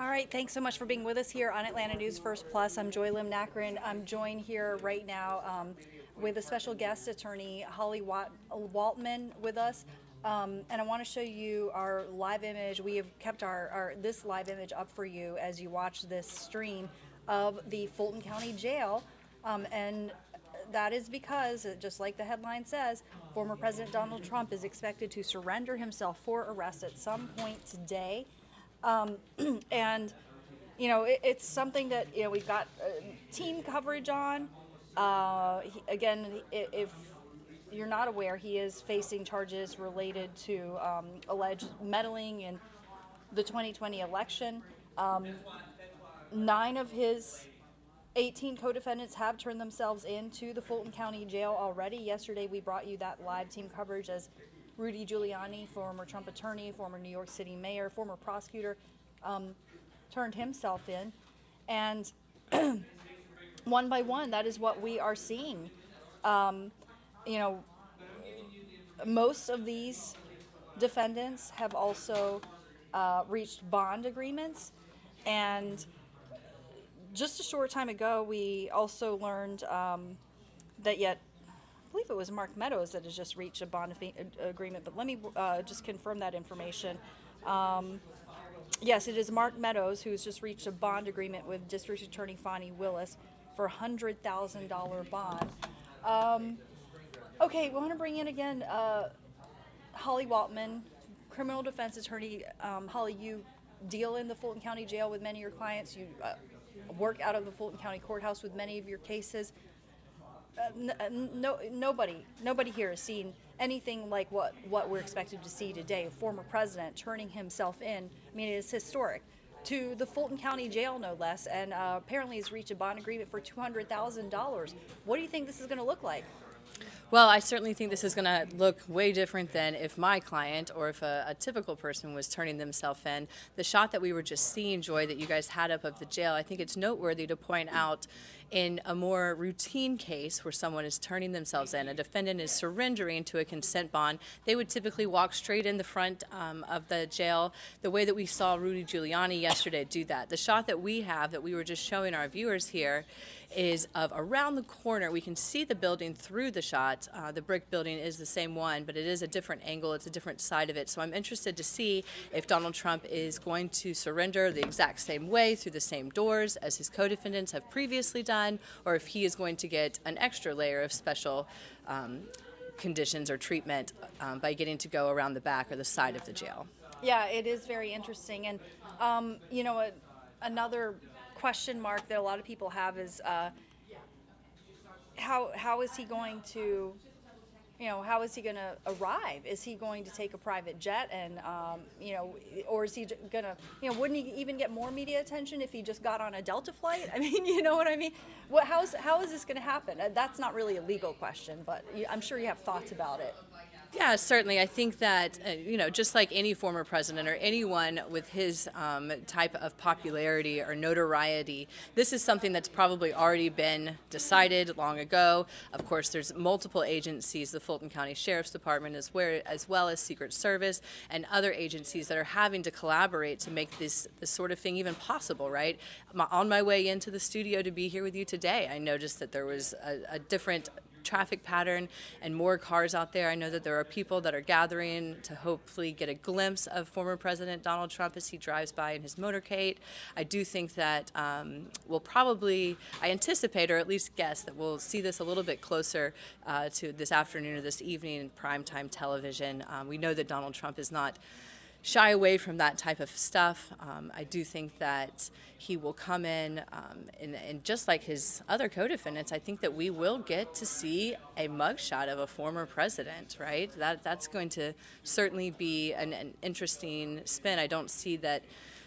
All right, thanks so much for being with us here on Atlanta News First Plus. I'm Joy Lim Nakrin. I'm joined here right now with a special guest attorney, Holly Waltman, with us. And I want to show you our live image. We have kept this live image up for you as you watch this stream of the Fulton County Jail. And that is because, just like the headline says, former President Donald Trump is expected to surrender himself for arrest at some point today. And it's something that we've got team coverage on. If you're not aware, he is facing charges related to alleged meddling in the 2020 election. 9 of his 18 co-defendants have turned themselves into the Fulton County Jail already. Yesterday, we brought you that live team coverage as Rudy Giuliani, former Trump attorney, former New York City mayor, former prosecutor, turned himself in. And one by one, that is what we are seeing. Most of these defendants have also reached bond agreements. And just a short time ago, we also learned that I believe it was Mark Meadows that has just reached a bond agreement, but let me just confirm that information. Yes, it is Mark Meadows who's just reached a bond agreement with District Attorney Fani Willis for a $100,000 bond. Okay, we want to bring in again Holly Waltman, criminal defense attorney. Holly, you deal in the Fulton County Jail with many of your clients. You work out of the Fulton County Courthouse with many of your cases. Nobody here has seen anything like what we're expected to see today. A former president turning himself in. I mean, it is historic. To the Fulton County Jail, no less, and apparently has reached a bond agreement for $200,000. What do you think this is going to look like? Well, I certainly think this is going to look way different than if my client or if a typical person was turning themselves in. The shot that we were just seeing, Joy, that you guys had up of the jail, I think it's noteworthy to point out in a more routine case where someone is turning themselves in, a defendant is surrendering to a consent bond, they would typically walk straight in the front of the jail, the way that we saw Rudy Giuliani yesterday do that. The shot that we have, that we were just showing our viewers here, is of around the corner. We can see the building through the shot. The brick building is the same one, but it is a different angle. It's a different side of it. So I'm interested to see if Donald Trump is going to surrender the exact same way through the same doors as his co-defendants have previously done, or if he is going to get an extra layer of special conditions or treatment by getting to go around the back or the side of the jail. Yeah, it is very interesting. And, another question mark that a lot of people have is how is he going to, how is he going to arrive? Is he going to take a private jet and, or is he going to, wouldn't he even get more media attention if he just got on a Delta flight? I mean, you know what I mean? How is this going to happen? That's not really a legal question, but I'm sure you have thoughts about it. Yeah, certainly. I think that, just like any former president or anyone with his type of popularity or notoriety, this is something that's probably already been decided long ago. Of course, there's multiple agencies, the Fulton County Sheriff's Department as well as Secret Service and other agencies that are having to collaborate to make this sort of thing even possible, right? On my way into the studio to be here with you today, I noticed that there was a different traffic pattern and more cars out there. I know that there are people that are gathering to hopefully get a glimpse of former President Donald Trump as he drives by in his motorcade. I do think that we'll probably, I anticipate or at least guess that we'll see this a little bit closer to this afternoon or this evening in primetime television. We know that Donald Trump is not shy away from that type of stuff. I do think that he will come in, and just like his other co-defendants, I think that we will get to see a mugshot of a former president, right? That's going to certainly be an interesting spin. I don't see that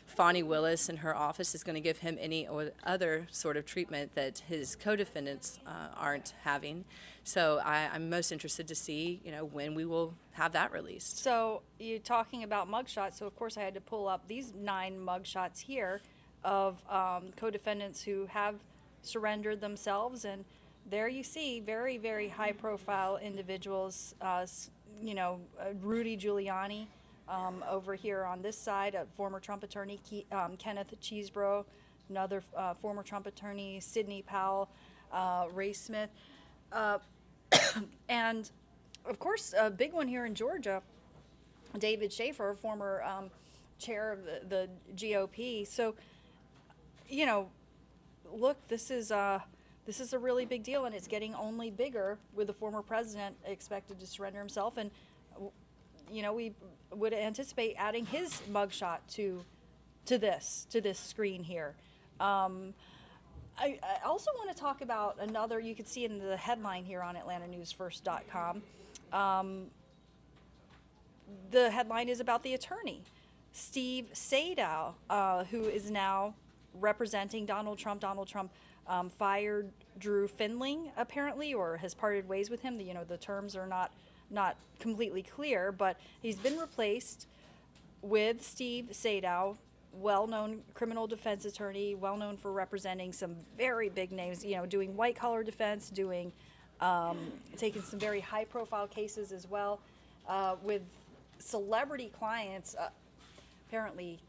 Fani Willis and her office is going to give him any other sort of treatment that his co-defendants aren't having. So I'm most interested to see, when we will have that released. So you're talking about mugshots. So of course I had to pull up these 9 mugshots here of co-defendants who have surrendered themselves, and there you see very, very high-profile individuals. Rudy Giuliani, Over here on this side, a former Trump attorney, Kenneth Cheesebro, another former Trump attorney, Sidney Powell, Ray Smith, and of course, a big one here in Georgia, David Schaefer, former chair of the GOP. So, you know, look, this is a really big deal, and it's getting only bigger with the former president expected to surrender himself. And you know, we would anticipate adding his mugshot to this screen here. I also want to talk about another. You can see in the headline here on AtlantaNewsFirst.com. The headline is about the attorney, Steve Sadow, who is now representing Donald Trump. Donald Trump fired Drew Findling, apparently, or has parted ways with him. The terms are not completely clear, but he's been replaced with Steve Sadow, well-known criminal defense attorney, well-known for representing some very big names, doing white-collar defense, taking some very high-profile cases as well, with celebrity clients, apparently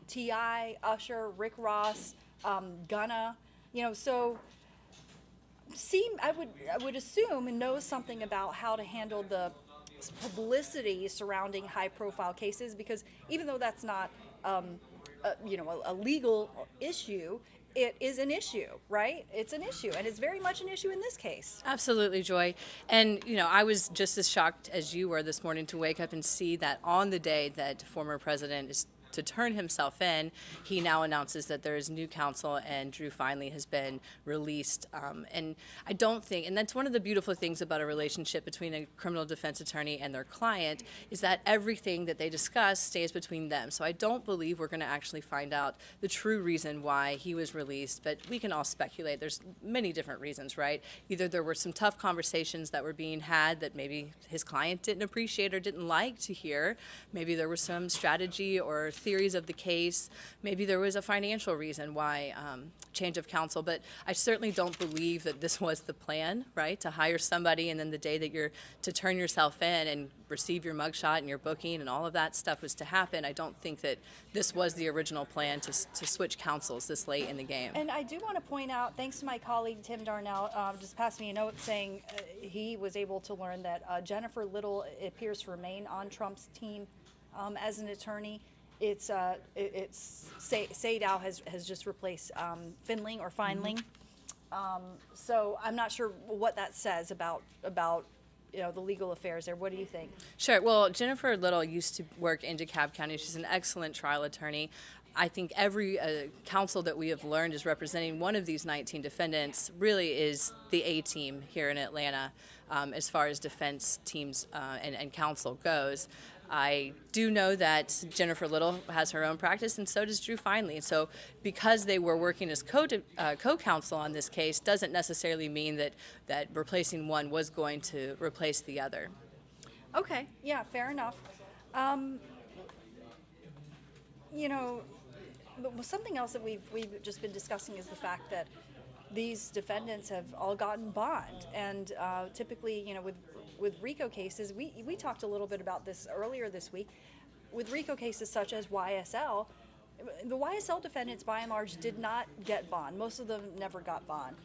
T.I., Usher, Rick Ross, Gunna, so I would assume and knows something about how to handle the publicity surrounding high-profile cases, because even though that's not a legal issue, it is an issue, right? It's an issue, and it's very much an issue in this case. Absolutely, Joy. And, I was just as shocked as you were this morning to wake up and see that on the day that former president is to turn himself in, he now announces that there is new counsel and Drew finally has been released. And I don't think, and that's one of the beautiful things about a relationship between a criminal defense attorney and their client, is that everything that they discuss stays between them. So I don't believe we're going to actually find out the true reason why he was released, but we can all speculate. There's many different reasons, right? Either there were some tough conversations that were being had that maybe his client didn't appreciate or didn't like to hear. Maybe there was some strategy or theories of the case. Maybe there was a financial reason why change of counsel, but I certainly don't believe that this was the plan, right? To hire somebody and then the day that you're to turn yourself in and receive your mugshot and your booking and all of that stuff was to happen. I don't think that this was the original plan to switch counsels this late in the game. And I do want to point out, thanks to my colleague Tim Darnell, just passed me a note saying he was able to learn that Jennifer Little appears to remain on Trump's team as an attorney. It's Sadow has just replaced Findling or Findling. So I'm not sure what that says about the legal affairs there. What do you think? Sure. Well, Jennifer Little used to work in DeKalb County. She's an excellent trial attorney. I think every counsel that we have learned is representing one of these 19 defendants really is the A team here in Atlanta as far as defense teams and counsel goes. I do know that Jennifer Little has her own practice, and so does Drew Findley. And so because they were working as co-counsel on this case doesn't necessarily mean that replacing one was going to replace the other. Okay, yeah, fair enough. Something else that we've just been discussing is the fact that these defendants have all gotten bond, and typically, with RICO cases, we talked a little bit about this earlier this week. With RICO cases such as YSL, the YSL defendants, by and large, did not get bond. Most of them never got bond.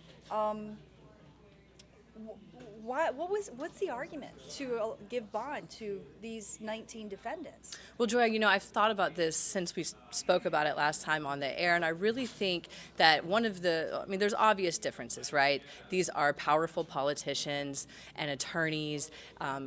What's the argument to give bond to these 19 defendants? Well, Joy, I've thought about this since we spoke about it last time on the air, and I really think that there's obvious differences, right? These are powerful politicians and attorneys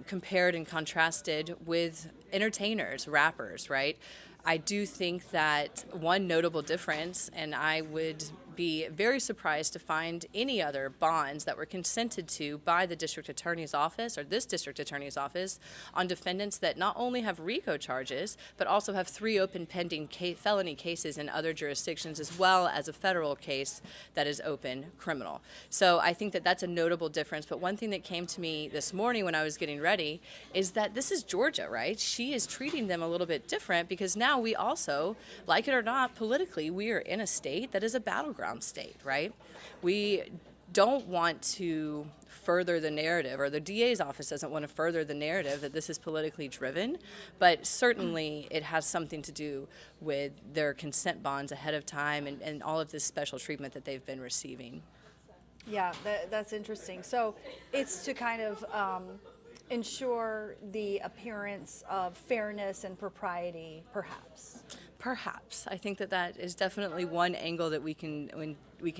compared and contrasted with entertainers, rappers, right? I do think that one notable difference, and I would be very surprised to find any other bonds that were consented to by the district attorney's office or this district attorney's office on defendants that not only have RICO charges, but also have 3 open pending felony cases in other jurisdictions, as well as a federal case that is open criminal. So I think that that's a notable difference. But one thing that came to me this morning when I was getting ready is that this is Georgia, right? She is treating them a little bit different because now we also, like it or not, politically, we are in a state that is a battleground state, right? We don't want to further the narrative, or the DA's office doesn't want to further the narrative that this is politically driven, but certainly it has something to do with their consent bonds ahead of time and all of this special treatment that they've been receiving. Yeah, that's interesting. So it's to kind of ensure the appearance of fairness and propriety, perhaps. Perhaps. I think that that is definitely one angle that we can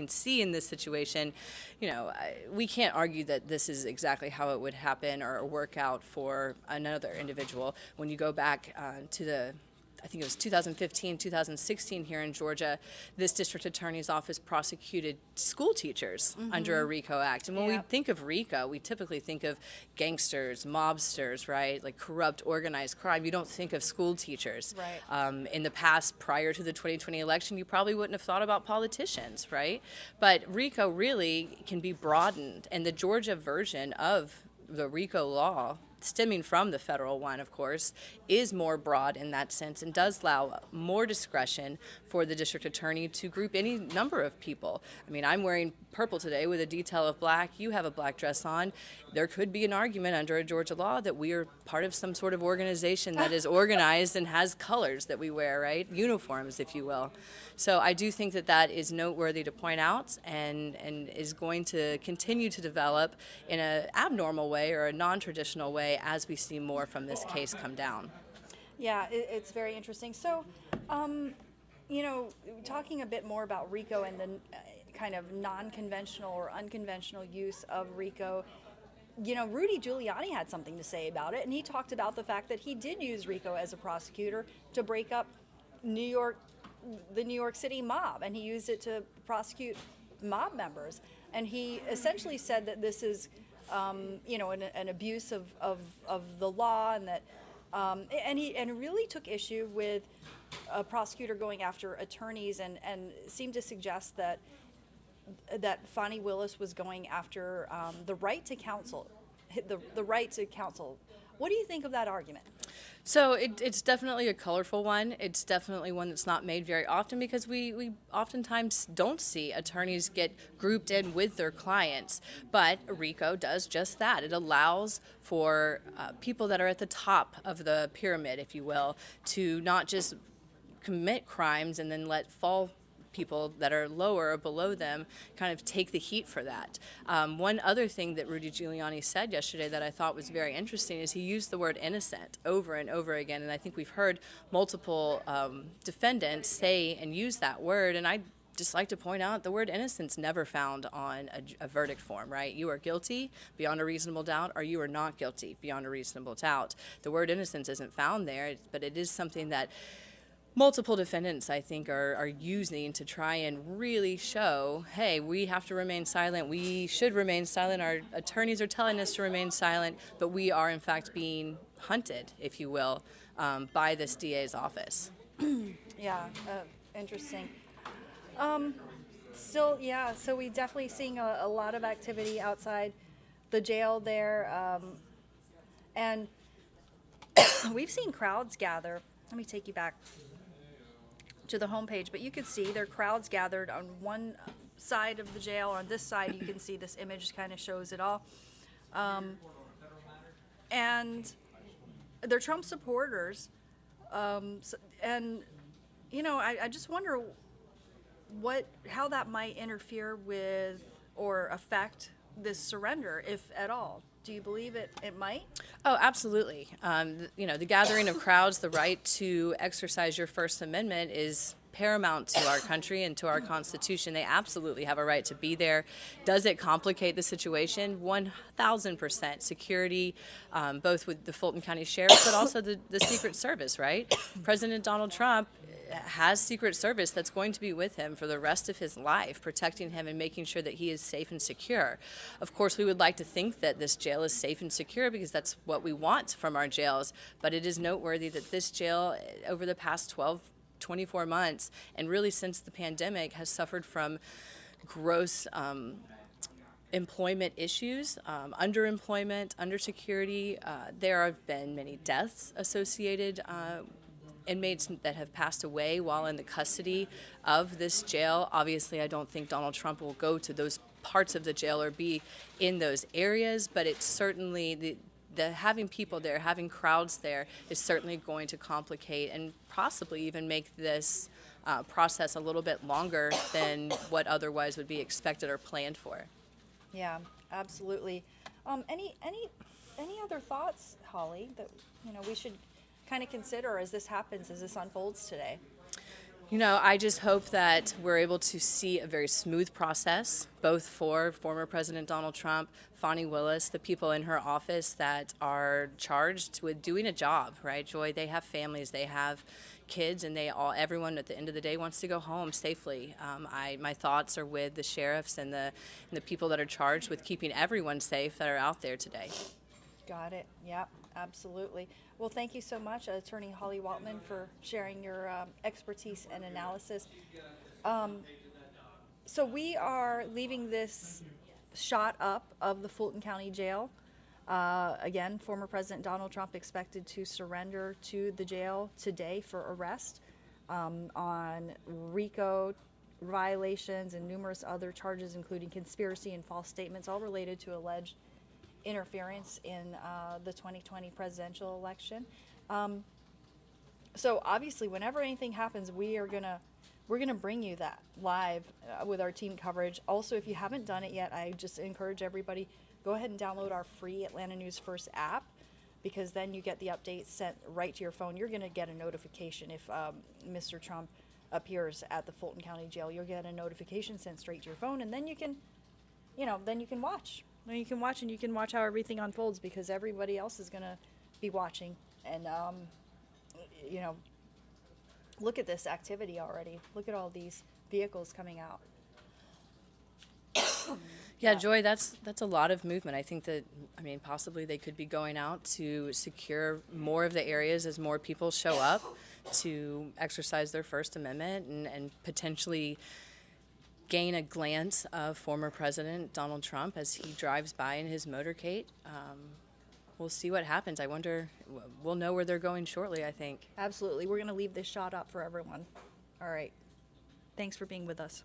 see in this situation. You know, we can't argue that this is exactly how it would happen or work out for another individual. When you go back to I think it was 2015, 2016 here in Georgia, this district attorney's office prosecuted school teachers under a RICO Act. And when we think of RICO, we typically think of gangsters, mobsters, right? Like corrupt, organized crime. You don't think of school teachers. Right. In the past, prior to the 2020 election, you probably wouldn't have thought about politicians, right? But RICO really can be broadened. And the Georgia version of the RICO law, stemming from the federal one, of course, is more broad in that sense and does allow more discretion for the district attorney to group any number of people. I mean, I'm wearing purple today with a detail of black. You have a black dress on. There could be an argument under a Georgia law that we are part of some sort of organization that is organized and has colors that we wear, right? Uniforms, if you will. So I do think that that is noteworthy to point out and is going to continue to develop in an abnormal way or a non-traditional way as we see more from this case come down. Yeah, it's very interesting. So, you know, talking a bit more about RICO and the kind of non-conventional or unconventional use of RICO, you know, Rudy Giuliani had something to say about it, and he talked about the fact that he did use RICO as a prosecutor to break up the New York City mob, and he used it to prosecute mob members. And he essentially said that this is, you know, an abuse of the law, and that, and he really took issue with a prosecutor going after attorneys, and seemed to suggest that Fani Willis was going after the right to counsel, the right to counsel. What do you think of that argument? So it's definitely a colorful one. It's definitely one that's not made very often because we oftentimes don't see attorneys get grouped in with their clients. But RICO does just that. It allows for people that are at the top of the pyramid, if you will, to not just commit crimes and then let fall people that are lower or below them kind of take the heat for that. One other thing that Rudy Giuliani said yesterday that I thought was very interesting is he used the word innocent over and over again, and I think we've heard multiple defendants say and use that word, and I'd just like to point out the word innocent's never found on a verdict form, right? You are guilty beyond a reasonable doubt, or you are not guilty beyond a reasonable doubt. The word innocence isn't found there, but it is something that multiple defendants, I think, are using to try and really show, hey, we have to remain silent. We should remain silent. Our attorneys are telling us to remain silent, but we are, in fact, being hunted, if you will, by this DA's office. Yeah, interesting. Still, yeah, so we definitely seeing a lot of activity outside the jail there. And we've seen crowds gather. Let me take you back to the homepage, but you can see there are crowds gathered on one side of the jail. On this side, you can see this image kind of shows it all. And they're Trump supporters. And, you know, I just wonder how that might interfere with or affect this surrender, if at all. Do you believe it might? Oh, absolutely. You know, the gathering of crowds, the right to exercise your First Amendment is paramount to our country and to our Constitution. They absolutely have a right to be there. Does it complicate the situation? 1,000%. Security, both with the Fulton County Sheriff, but also the Secret Service, right? President Donald Trump has Secret Service that's going to be with him for the rest of his life, protecting him and making sure that he is safe and secure. Of course, we would like to think that this jail is safe and secure because that's what we want from our jails, but it is noteworthy that this jail, over the past 24 months, and really since the pandemic, has suffered from gross employment issues, underemployment, undersecurity. There have been many deaths associated inmates that have passed away while in the custody of this jail. Obviously, I don't think Donald Trump will go to those parts of the jail or be in those areas, but it's certainly the having people there, having crowds there is certainly going to complicate and possibly even make this process a little bit longer than what otherwise would be expected or planned for. Yeah, absolutely. Any other thoughts, Holly, that we should kind of consider as this happens, as this unfolds today? I just hope that we're able to see a very smooth process, both for former President Donald Trump, Fani Willis, the people in her office that are charged with doing a job, right, Joy? They have families, they have kids, and everyone at the end of the day wants to go home safely. My thoughts are with the sheriffs and the people that are charged with keeping everyone safe that are out there today. Got it. Yep, absolutely. Well, thank you so much, Attorney Holly Waltman, for sharing your expertise and analysis. So we are leaving this shot up of the Fulton County Jail. Again, former President Donald Trump expected to surrender to the jail today for arrest on RICO violations and numerous other charges, including conspiracy and false statements, all related to alleged interference in the 2020 presidential election. So obviously, whenever anything happens, we're gonna bring you that live with our team coverage. Also, if you haven't done it yet, I just encourage everybody, go ahead and download our free Atlanta News First app, because then you get the updates sent right to your phone. You're gonna get a notification if Mr. Trump appears at the Fulton County Jail. You'll get a notification sent straight to your phone, and then you can watch. You can watch, and you can watch how everything unfolds, because everybody else is going to be watching. And, look at this activity already. Look at all these vehicles coming out. Yeah, Joy, that's a lot of movement. I think that, possibly they could be going out to secure more of the areas as more people show up to exercise their First Amendment and potentially gain a glance of former President Donald Trump as he drives by in his motorcade. We'll see what happens. I wonder, we'll know where they're going shortly, I think. Absolutely. We're going to leave this shot up for everyone. All right. Thanks for being with us.